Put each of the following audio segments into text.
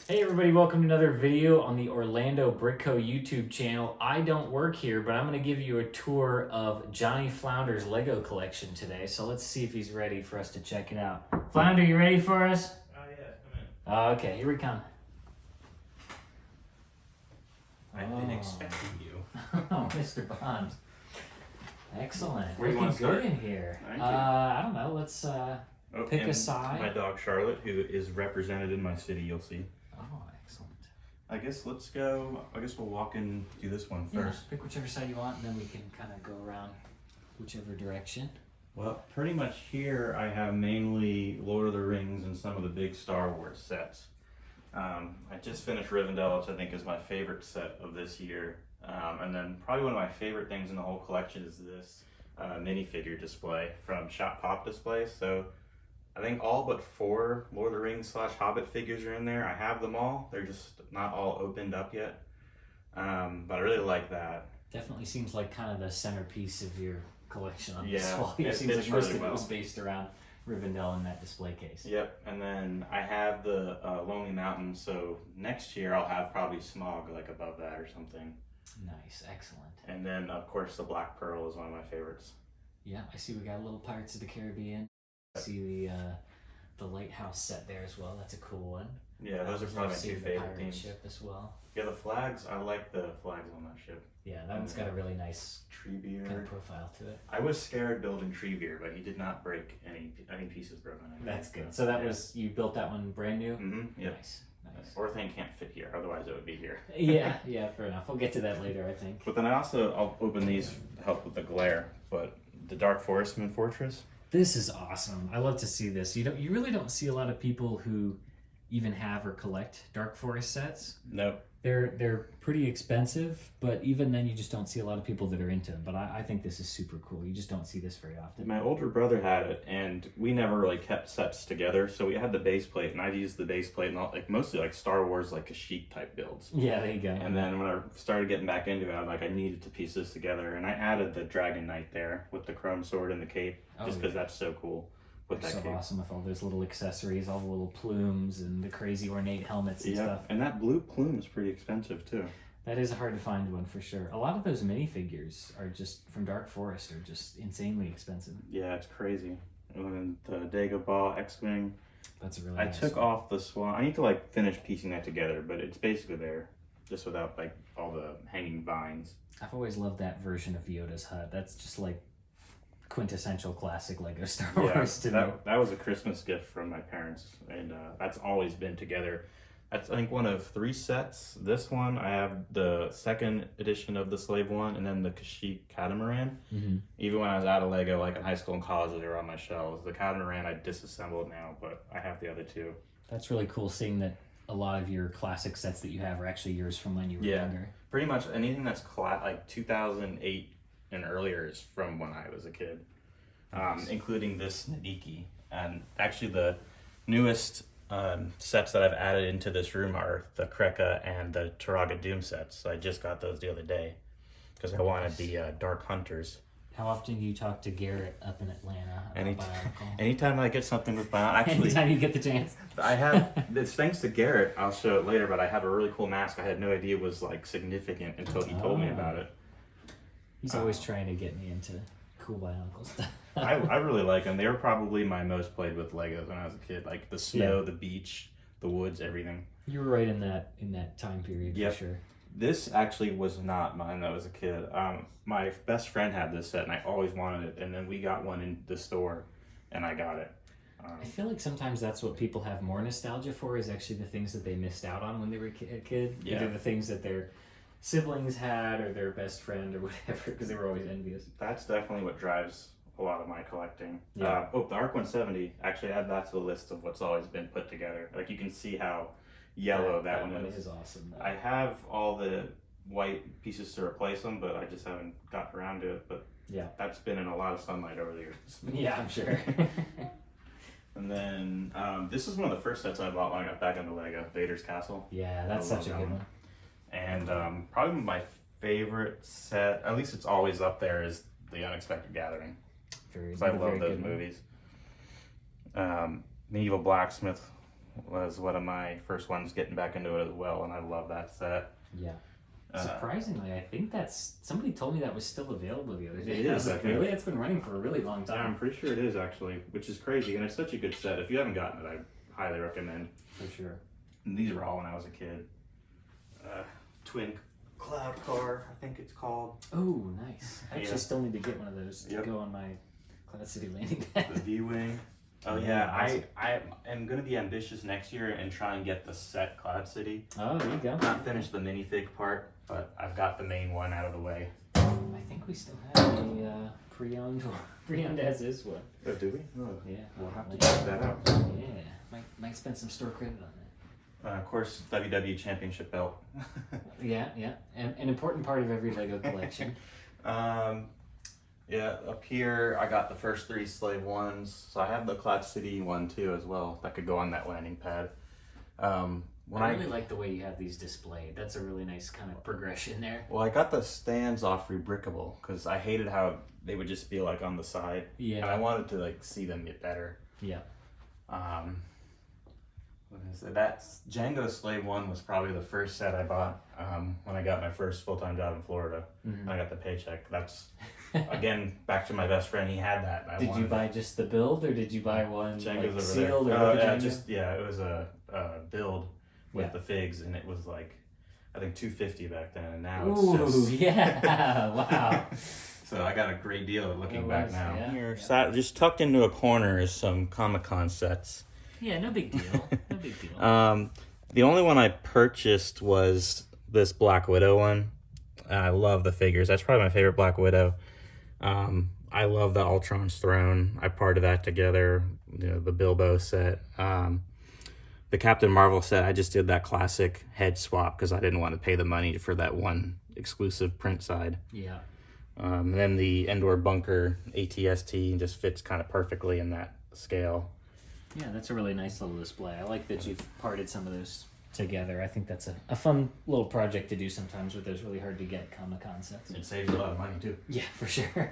Hey everybody, welcome to another video on the Orlando Brickco YouTube channel. I don't work here, but I'm going to give you a tour of Johnny Flounder's Lego collection today. So let's see if he's ready for us to check it out. Flounder, you ready for us? Oh yeah, come in. Okay, here we come. I've been expecting you. Oh, Mr. Bond. Excellent. Where do you want to Looking good start? in here. Thank you. I don't know. Let's pick a and side. My dog Charlotte, who is represented in my city, you'll see. Oh, excellent. I guess we'll walk in, do this one first. Yeah, pick whichever side you want, and then we can kind of go around whichever direction. Well, pretty much here I have mainly Lord of the Rings and some of the big Star Wars sets. I just finished Rivendell, which I think is my favorite set of this year. And then probably one of my favorite things in the whole collection is this minifigure display from Shop Pop Display. So I think all but 4 Lord of the Rings / Hobbit figures are in there. I have them all. They're just not all opened up yet. But I really like that. Definitely seems like kind of the centerpiece of your collection on Yeah, this wall. it It seems fits like most really of it was well. based around Rivendell in that display case. Yep, and then I have the Lonely Mountain, so next year I'll have probably Smog like above that or something. Nice, excellent. And then of course the Black Pearl is one of my favorites. Yeah, I see we got a little Pirates of the Caribbean. I see the lighthouse set there as well. That's a cool one. Yeah, those are I've probably my seen 2 the favorite pirate themes. ship as well. Yeah, the flags, I like the flags on that ship. Yeah, that one's got a really nice kind of Treebeard. profile to it. I was scared building Treebeard, but he did not break any pieces broken. That's good. So that was, you built that one brand new? Mm-hmm, yep. Nice, nice. Orthane can't fit here, otherwise it would be here. Yeah, fair enough. We'll get to that later, I think. But then I'll open these to help with the glare, but the Dark Forestman Fortress. This is awesome. I love to see this. You really don't see a lot of people who even have or collect Dark Forest sets. Nope. They're pretty expensive, but even then you just don't see a lot of people that are into them. But I think this is super cool. You just don't see this very often. My older brother had it, and we never really kept sets together. So we had the base plate, and I've used the base plate and all, like mostly like Star Wars, like Kashyyyk type builds. Yeah, there you go. And then when I started getting back into it, I needed to piece this together, and I added the Dragon Knight there with the chrome sword and the cape, just because that's so cool. With They're that so cape. awesome with all those little accessories, all the little plumes and the crazy ornate helmets and stuff. And that blue plume is pretty expensive too. That is a hard to find one for sure. A lot of those minifigures are just from Dark Forest are just insanely expensive. Yeah, it's crazy. And then the Dagobah X-Wing. That's a really I nice took one. off the swan. I need to like finish piecing that together, but it's basically there, just without like all the hanging vines. I've always loved that version of Yoda's hut. That's just like quintessential classic Lego Star Yeah, Wars to me. that was a Christmas gift from my parents, and that's always been together. That's I think one of 3 sets. This one I have the 2nd edition of the Slave One, and then the Kashyyyk Catamaran. Mm-hmm. Even when I was out of Lego, like in high school and college, they were on my shelves. The Catamaran I disassembled now, but I have the other 2. That's really cool seeing that a lot of your classic sets that you have are actually yours from when you were younger. Pretty much anything that's like 2008 and earlier is from when I was a kid, Nice. including this Nadiki. And actually the newest sets that I've added into this room are the Kreka and the Taraga Doom sets. So I just got those the other day because I wanted the Dark Hunters. How often do you talk to Garrett up in Atlanta about Bionicle? Anytime I get something with Bionicle, actually, Anytime you get the chance. I have, it's thanks to Garrett, I'll show it later, but I have a really cool mask I had no idea was like significant until he told me about it. He's always trying to get me into cool Bionicle stuff. I really like them. They were probably my most played with Legos when I was a kid. Like the snow, the beach, the woods, everything. You were right in that time period for sure. This actually was not mine when I was a kid. My best friend had this set and I always wanted it. And then we got one in the store and I got it. I feel like sometimes that's what people have more nostalgia for is actually the things that they missed out on when they were a kid. Yeah. Either the things that their siblings had or their best friend or whatever because they were always envious. That's definitely what drives a lot of my collecting. Yeah. The ARC 170, actually add that to the list of what's always been put together. Like you can see how yellow that one is. That is awesome. Though. I have all the white pieces to replace them, but I just haven't gotten around to it. But yeah, that's been in a lot of sunlight over the years. Yeah, I'm sure. And then this is one of the first sets I bought when I got back into Lego, Vader's Castle. Yeah, that's I love such a that good one. And probably my favorite set, at least it's always up there, is The Unexpected Gathering. Very, Because I love those movies. Medieval Blacksmith was one of my first ones getting back into it as well, and I love that set. Yeah. Surprisingly, I think that's somebody told me that was still available the other day. It I is, was like, really? It's been running for a really long Yeah, I'm time. pretty sure it is actually, which is crazy, and it's such a good set. If you haven't gotten it, I highly recommend. For sure. And these were all when I was a kid. Twin Cloud Car, I think it's called. Oh, nice. I actually still need to get one of those to go on my Cloud City landing pad. The V-Wing. Oh yeah, I am going to be ambitious next year and try and get the set Cloud City. Oh, there you go. Not finish the minifig part, but I've got the main one out of the way. I think we still have a pre-owned as is one. Oh, do we? Oh, Yeah. we'll have to check that out. Yeah. Might spend some store credit on that. Of course, WWE Championship belt. Yeah. And an important part of every Lego collection. Yeah, up here I got the first 3 Slave ones. So I have the Cloud City one too as well. That could go on that landing pad. I really like the way you have these displayed. That's a really nice kind of progression there. Well, I got the stands off rebrickable because I hated how they would just be like on the side. Yeah. And I wanted to like see them get better. Yeah. What is it? That's Django Slave 1 was probably the first set I bought when I got my first full-time job in Florida. Mm-hmm. I got the paycheck. That's, again, back to my best friend. He had that. And Did you buy just the build, or did you buy one Django's like, over sealed? there. Or It was a build with the figs, and it was like, I think $250 back then, and now it's just... yeah, wow. So I got a great deal looking It back was, now. yeah. Here, just tucked into a corner is some Comic-Con sets. Yeah, no big deal. No big deal. The only one I purchased was this Black Widow one. I love the figures. That's probably my favorite Black Widow. I love the Ultron's Throne. I parted that together. The Bilbo set. The Captain Marvel set, I just did that classic head swap because I didn't want to pay the money for that one exclusive print side. Yeah. And then the Endor Bunker ATST just fits kind of perfectly in that scale. Yeah, that's a really nice little display. I like that you've parted some of those together. I think that's a fun little project to do sometimes with those really hard to get Comic-Con sets. It saves a lot of money too. Yeah, for sure.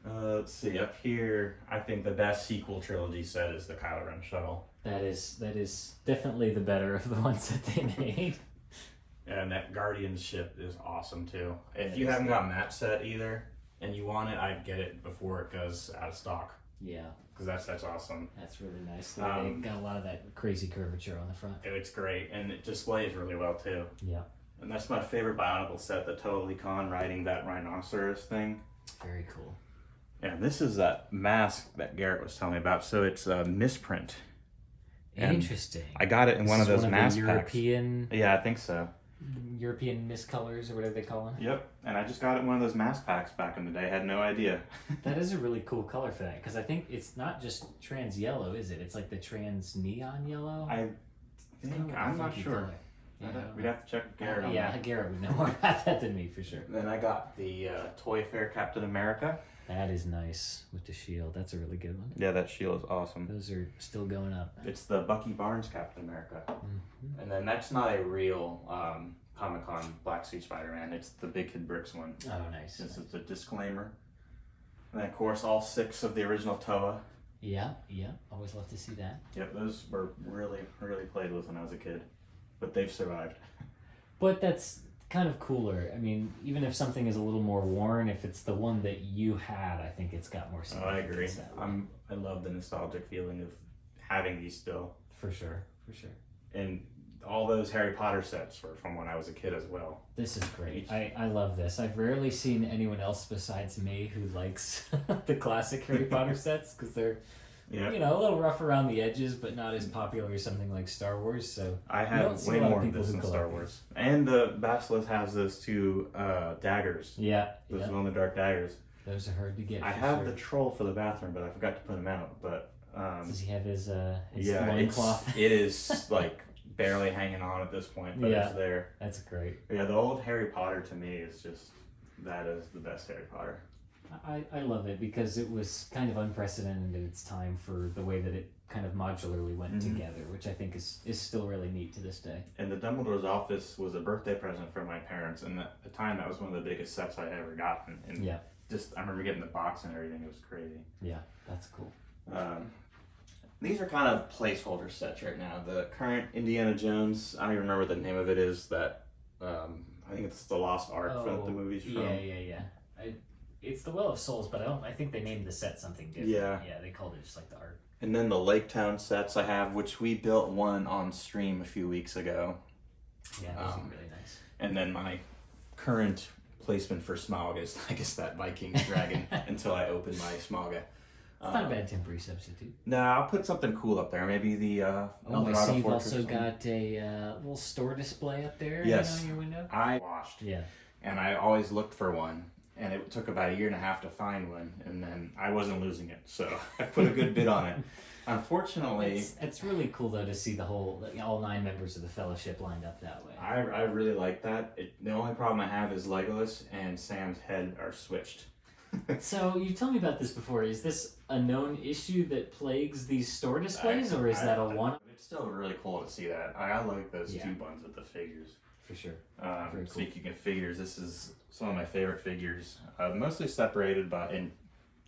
Let's see, up here, I think the best sequel trilogy set is the Kylo Ren shuttle. That is definitely the better of the ones that they made. And that Guardians ship is awesome too. If It you is haven't gotten that set either, and you want it, I'd get it before it goes out of stock. Yeah. Because that's awesome. That's really nice. They got a lot of that crazy curvature on the front. It's great, and it displays really well too. Yeah. And that's my favorite Bionicle set, the Totally Con riding that rhinoceros thing. Very cool. Yeah, this is that mask that Garrett was telling me about. So it's a misprint. And Interesting. I got it in one of those mask packs. European Yeah, I think so. miscolors or whatever they call them. Yep, and I just got it in one of those mask packs back in the day. I had no idea. That is a really cool color for that, because I think it's not just trans yellow, is it? It's like the trans neon yellow. I'm not sure. Yeah, We'd have to check with Garrett on yeah, that. Garrett would know more about that than me for sure. Then I got the Toy Fair Captain America. That is nice with the shield. That's a really good one. Yeah, that shield is awesome. Those are still going up. It's the Bucky Barnes Captain America. Mm-hmm. And then that's not a real Comic-Con Black Suit Spider-Man. It's the Big Kid Bricks one. Oh, nice. This is a disclaimer. And then, of course, all 6 of the original Toa. Yeah. Always love to see that. Yep, those were really, really played with when I was a kid. But they've survived. But that's kind of cooler. I mean, even if something is a little more worn, if it's the one that you had, I think it's got more Oh, I agree. significance that way. I love the nostalgic feeling of having these still. For sure. And all those Harry Potter sets were from when I was a kid as well. This is great. I love this. I've rarely seen anyone else besides me who likes the classic Harry Potter sets, because they're a little rough around the edges, but not as popular as something like Star Wars. So I don't have see way a lot of more of people this who than collect Star these. Wars. And the Basilisk has those 2 daggers. Yeah, Those glow-in-the-dark daggers. those are hard to get. I have the troll for the bathroom, but I forgot to put him out. But Does he have his yeah, loincloth? it is like barely hanging on at this point, but Yeah. it's there. That's great. Yeah, the old Harry Potter to me is just, that is the best Harry Potter. I love it because it was kind of unprecedented in its time for the way that it kind of modularly went together, which I think is still really neat to this day. And the Dumbledore's office was a birthday present for my parents, and at the time that was one of the biggest sets I'd ever gotten. And I remember getting the box and everything. It was crazy. Yeah, that's cool. These are kind of placeholder sets right now. The current Indiana Jones, I don't even remember what the name of it is, that I think it's the Lost Ark from the movies from. Yeah. It's the Well of Souls, but I think they named the set something different. Yeah. Yeah, they called it just like the Ark. And then the Lake Town sets I have, which we built one on stream a few weeks ago. Yeah, those are really nice. And then my current placement for Smaug is, I guess, that Viking dragon until I open my Smaug. It's not a bad temporary substitute. No, I'll put something cool up there. Maybe the I Eldorado see you've Fortress also one. got a little store display up there. Yes. On your window. I watched. Yeah. And I always looked for one. And it took about 1.5 years to find one. And then I wasn't losing it. So I put a good bid on it. Unfortunately... It's really cool, though, to see all 9 members of the Fellowship lined up that way. I really like that. The only problem I have is Legolas and Sam's head are switched. So you told me about this before. Is this a known issue that plagues these store displays, or is that a one? It's still really cool to see that. I like those Yeah. 2 buns with the figures. For sure. Very cool. Speaking of figures, this is some of my favorite figures. Mostly separated in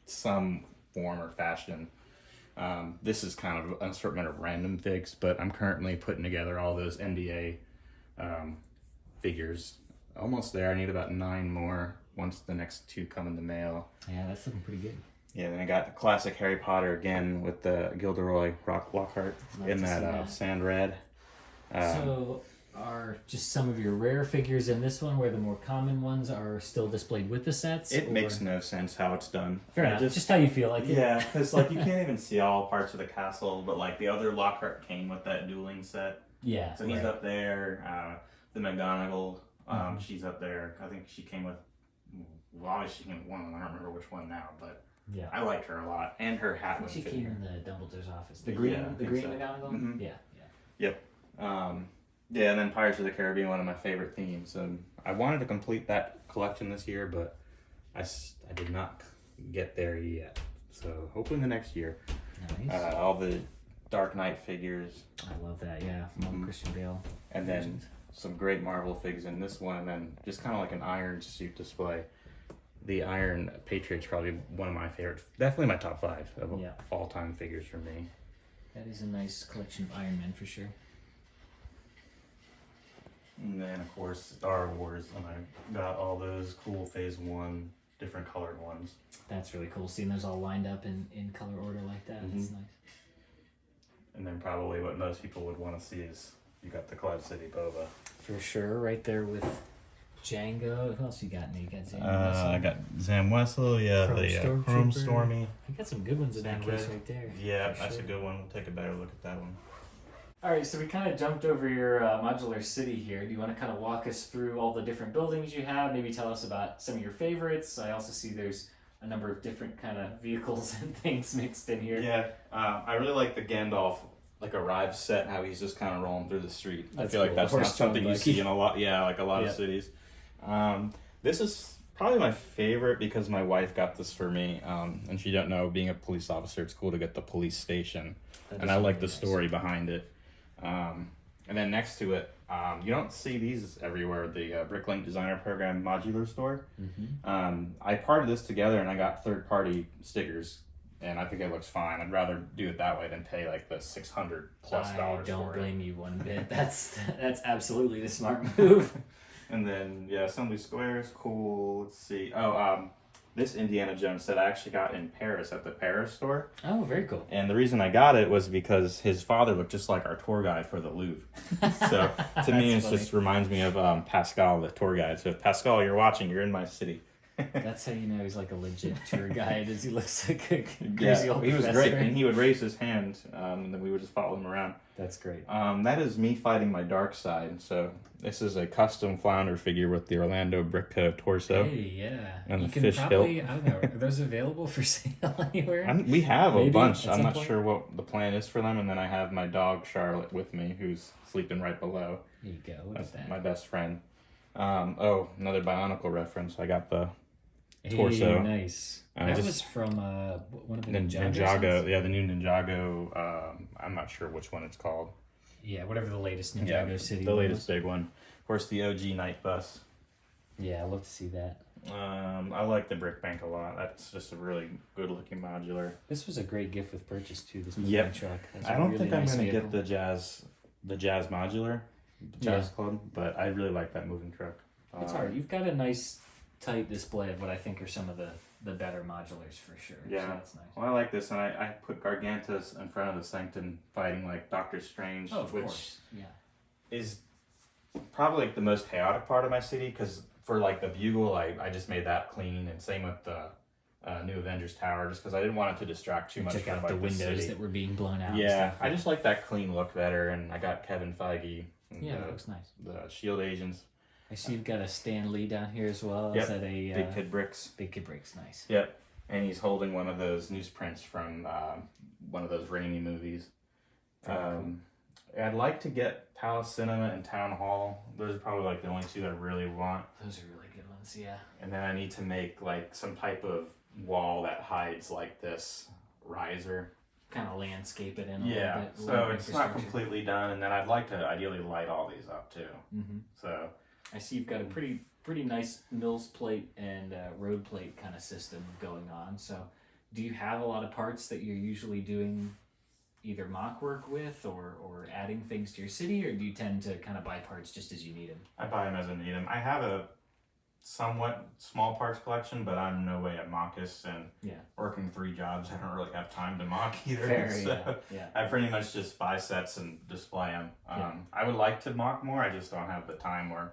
some form or fashion. This is kind of an assortment of random figs, but I'm currently putting together all those NBA figures. Almost there. I need about 9 more once the next 2 come in the mail. Yeah, that's looking pretty good. Yeah, then I got the classic Harry Potter again with the Gilderoy Lockhart in that sand red. So are just some of your rare figures in this one where the more common ones are still displayed with the sets? It makes no sense how it's done. Fair enough. Just how you feel like it. Yeah, because like you can't even see all parts of the castle, but like the other Lockhart came with that dueling set. Yeah. So he's up there. The McGonagall, she's up there. I think she came with, well, obviously she came with one. I don't remember which one now, but yeah, I liked her a lot. And her hat was she fitting came her. in the Dumbledore's office. The green McGonagall? Mm-hmm. Yeah. Yep. Yeah, and then Pirates of the Caribbean, one of my favorite themes. I wanted to complete that collection this year, but I did not get there yet. So hopefully the next year. Nice. All the Dark Knight figures. I love that, yeah. From Christian Bale. And then some great Marvel figs in this one, and then just kind of like an Iron suit display. The Iron Patriot's probably one of my favorites. Definitely my top 5 of all-time figures for me. That is a nice collection of Iron Men for sure. And then, of course, Star Wars, and I got all those cool Phase 1, different colored ones. That's really cool, seeing those all lined up in color order like that. That's nice. And then probably what most people would want to see is you got the Cloud City Boba. For sure, right there with Django. Who else you got? You got Zam I Wessel. got Zam Wessel, the Chrome Stormy. You got some good ones in that case right there. Yeah, that's a good one. We'll take a better look at that one. All right, so we kind of jumped over your modular city here. Do you want to kind of walk us through all the different buildings you have? Maybe tell us about some of your favorites. I also see there's a number of different kind of vehicles and things mixed in here. Yeah, I really like the Gandalf arrive set. How he's just kind of rolling through the street. That's I feel like cool. that's not something you see in a lot. Yeah, like a lot of Yep. cities. This is probably my favorite because my wife got this for me, and she don't know. Being a police officer, it's cool to get the police station, and I like the story behind it. And then next to it, you don't see these everywhere. The Bricklink Designer Program Modular store. I parted this together and I got third-party stickers, and I think it looks fine. I'd rather do it that way than pay like the $600+ for it. I don't blame you one bit. That's absolutely the smart move. And then Assembly Square is cool. Let's see. This Indiana Jones set I actually got in Paris at the Paris store. Oh, very cool. And the reason I got it was because his father looked just like our tour guide for the Louvre. So to me, it just reminds me of Pascal, the tour guide. So if Pascal, you're watching, you're in my city. That's how you know he's like a legit tour guide, as he looks like a crazy old he was professor. great, and he would raise his hand, and then we would just follow him around. That's great. That is me fighting my dark side. So this is a custom Flounder figure with the Orlando Brick torso. Hey, yeah. And you the can fish probably, hilt. I don't know, are those available for sale anywhere? We have Maybe a bunch. at I'm some not point? sure what the plan is for them. And then I have my dog Charlotte with me, who's sleeping right below. There you go. Look That's at that. my best friend. Another Bionicle reference. I got the Hey, torso. nice. And That I just- was from one of the Ninjago. sets? Yeah, the new Ninjago. I'm not sure which one it's called. Yeah, whatever the latest Ninjago city the was. latest big one. Of course, the OG night bus. Yeah, I love to see that. I like the brick bank a lot. That's just a really good looking modular. This was a great gift with purchase too. This Yep. truck. That's I a don't really think I'm nice gonna vehicle. get the Jazz modular, Jazz Club, but I really like that moving truck. It's hard. You've got a nice tight display of what I think are some of the better modulars for sure. Yeah. So that's nice. Well, I like this, and I put Gargantus in front of the Sanctum fighting like Doctor Strange, Oh, of which course. Yeah. is probably like the most chaotic part of my city, because for like the bugle, I just made that clean, and same with the new Avengers Tower, just because I didn't want it to distract too much Check from out like, the windows city. that were being blown out. Yeah, I just like that clean look better, and I got Kevin Feige. And Yeah, that looks nice. The Shield agents. I see you've got a Stan Lee down here as well. Yep. Is that a Big Kid Bricks. Big Kid Bricks? Nice. Yep. And he's holding one of those newsprints from one of those Raimi movies. Cool. I'd like to get Palace Cinema and Town Hall. Those are probably like the only two that I really want. Those are really good ones. Yeah. And then I need to make like some type of wall that hides like this riser. Kind of landscape it in a Yeah. little bit. So it's not completely done, and then I'd like to ideally light all these up too. Mm-hmm. So I see you've got a pretty nice mills plate and road plate kind of system going on. So do you have a lot of parts that you're usually doing either mock work with or adding things to your city, or do you tend to kind of buy parts just as you need them? I buy them as I need them. I have a somewhat small parts collection, but I'm no way at Mockus, and working 3 jobs, I don't really have time to mock either. Fair, so yeah. I pretty much just buy sets and display them. I would like to mock more, I just don't have the time, or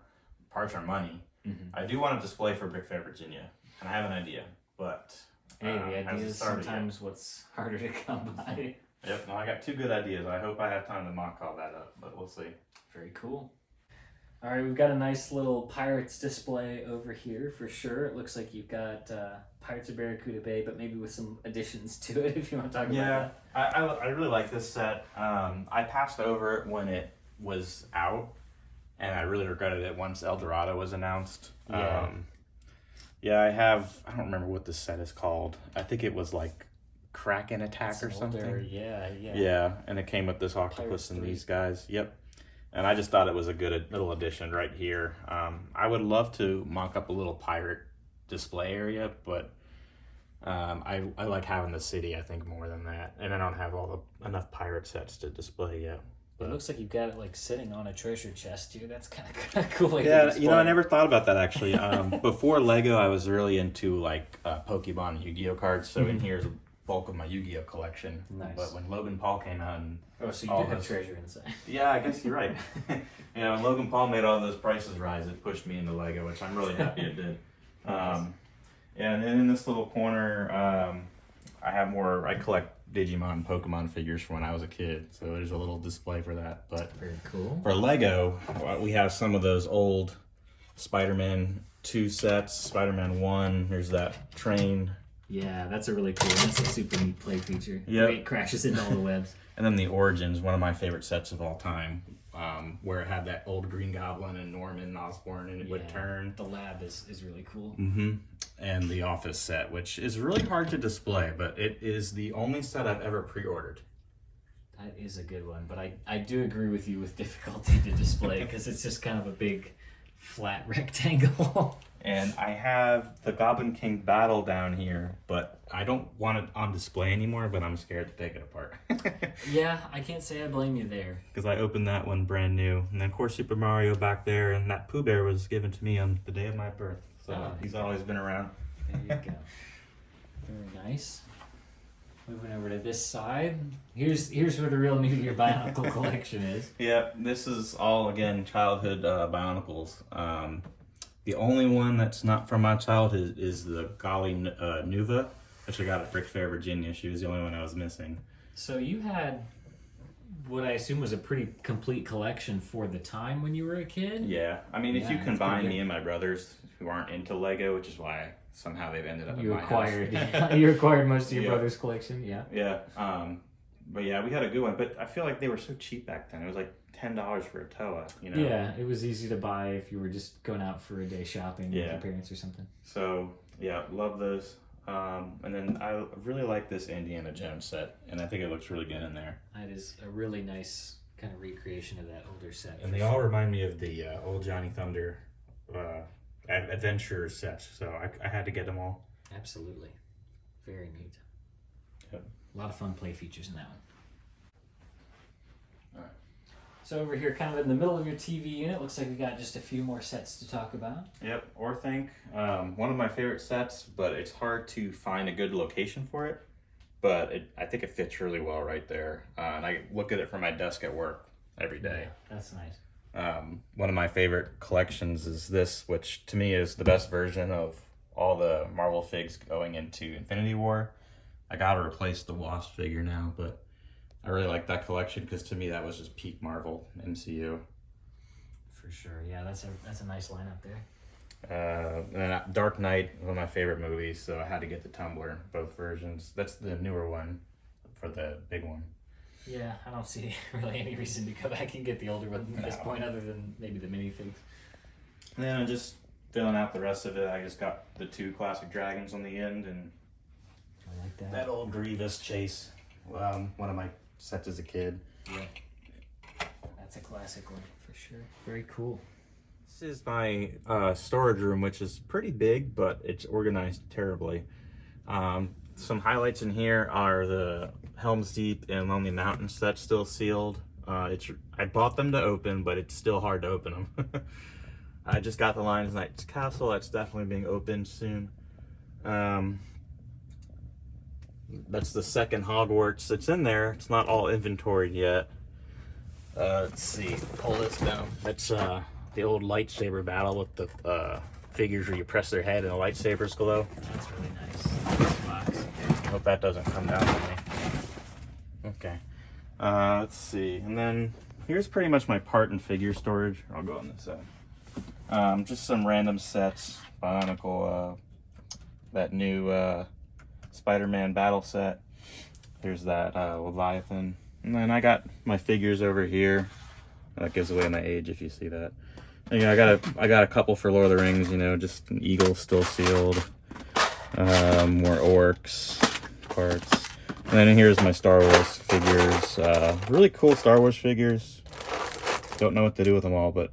parts are money. Mm-hmm. I do want to display for Brick Fair, Virginia, and I have an idea, but Hey, the idea is started sometimes what's harder to come by. Yep, no, I got 2 good ideas. I hope I have time to mock all that up, but we'll see. Very cool. All right, we've got a nice little Pirates display over here for sure. It looks like you've got Pirates of Barracuda Bay, but maybe with some additions to it if you want to talk about that. I really like this set. I passed over it when it was out, and I really regretted it once El Dorado was announced. Yeah. I don't remember what this set is called. I think it was like Kraken Attack or something. Older, yeah. Yeah, and it came with this octopus and these guys. Yep. And I just thought it was a good little addition right here. I would love to mock up a little pirate display area, but I like having the city, I think, more than that. And I don't have enough pirate sets to display yet. It looks like you've got it like sitting on a treasure chest too. That's kind of cool. Yeah, I never thought about that actually. Before Lego, I was really into like Pokemon and Yu-Gi-Oh cards. So in here's a bulk of my Yu-Gi-Oh collection. Nice. But when Logan Paul came out, so you do have treasure inside. Yeah, I guess you're right. When Logan Paul made all those prices rise, it pushed me into Lego, which I'm really happy it did. And then in this little corner, I collect Digimon and Pokemon figures from when I was a kid, so there's a little display for that. But very cool. For Lego, we have some of those old Spider-Man 2 sets, Spider-Man 1, there's that train. Yeah, that's a really cool, that's a super neat play feature. Yep. It crashes into all the webs. And then the Origins, one of my favorite sets of all time, where it had that old Green Goblin and Norman Osborn, and it would turn. The lab is really cool. Mm-hmm. And the Office set, which is really hard to display, but it is the only set I've ever pre-ordered. That is a good one, but I do agree with you with difficulty to display because it's just kind of a big flat rectangle. And I have the Goblin King battle down here, but I don't want it on display anymore, but I'm scared to take it apart. Yeah, I can't say I blame you there. Because I opened that one brand new. And then, of course, Super Mario back there, and that Pooh Bear was given to me on the day of my birth. So he's always been around. There you go. Very nice. Moving over to this side. Here's where the real meat of your Bionicle collection is. Yeah, this is all, again, childhood Bionicles. The only one that's not from my childhood is the Golly Nuva, which I got at Brick Fair, Virginia. She was the only one I was missing. So you had what I assume was a pretty complete collection for the time when you were a kid? Yeah. I mean, if you combine me and my brothers who aren't into Lego, which is why somehow they've ended up in my house. You acquired most of your brother's collection, yeah. Yeah. But yeah, we had a good one. But I feel like they were so cheap back then. It was like $10 for a Toa, you know? Yeah, it was easy to buy if you were just going out for a day shopping with your parents or something. So, yeah, love those. And then I really like this Indiana Jones set, and I think it looks really good in there. That is a really nice kind of recreation of that older set. And they all remind me of the old Johnny Thunder adventure sets, so I had to get them all. Absolutely. Very neat. Yep. A lot of fun play features in that one. All right. So over here, kind of in the middle of your TV unit, looks like we got just a few more sets to talk about. Yep, Orthink. One of my favorite sets, but it's hard to find a good location for it. But I think it fits really well right there. And I look at it from my desk at work every day. Yeah, that's nice. One of my favorite collections is this, which to me is the best version of all the Marvel figs going into Infinity War. I gotta replace the Wasp figure now, but I really like that collection because to me that was just peak Marvel MCU. For sure, yeah, that's a nice lineup there. And Dark Knight, one of my favorite movies, so I had to get the Tumbler, both versions. That's the newer one for the big one. Yeah, I don't see really any reason to go back and get the older one at this point, other than maybe the minifigs. And then just filling out the rest of it, I just got the 2 classic dragons on the end, and I like that. that old Grievous chase. One of my sets as a kid. Yeah, that's a classic one for sure. Very cool. This is my storage room, which is pretty big, but it's organized terribly. Some highlights in here are the Helm's Deep and Lonely Mountain sets still sealed. I bought them to open, but it's still hard to open them. I just got the Lion's Knight's Castle. That's definitely being opened soon. That's the second Hogwarts. It's in there. It's not all inventoried yet. Let's see. Pull this down. That's the old lightsaber battle with the figures where you press their head and the lightsabers glow. That's really nice. Nice box. I hope that doesn't come down on me. Okay. Let's see. And then here's pretty much my part and figure storage. I'll go on this side. Just some random sets. Bionicle, that new Spider-Man battle set. There's that Leviathan. And then I got my figures over here. That gives away my age if you see that. And, you know, I got a couple for Lord of the Rings, you know, just an eagle still sealed. More orcs parts. And then here's my Star Wars figures. Really cool Star Wars figures. Don't know what to do with them all, but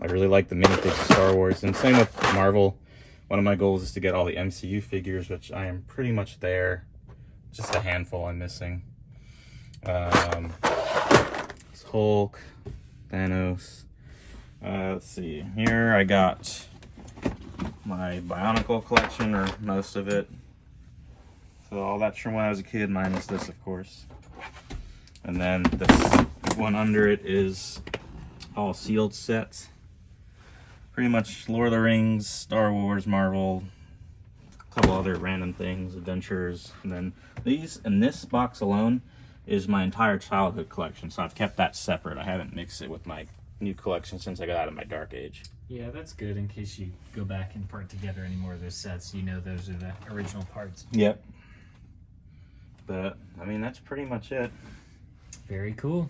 I really like the minifigs of Star Wars. And same with Marvel. One of my goals is to get all the MCU figures, which I am pretty much there. Just a handful I'm missing. It's Hulk, Thanos. Let's see. Here I got my Bionicle collection, or most of it. So all that's from when I was a kid, minus this, of course. And then this one under it is all sealed sets. Pretty much Lord of the Rings, Star Wars, Marvel, a couple other random things, adventures. And then these, in this box alone, is my entire childhood collection. So I've kept that separate. I haven't mixed it with my new collection since I got out of my dark age. Yeah, that's good in case you go back and part together any more of those sets. You know those are the original parts. Yep. But, I mean, that's pretty much it. Very cool.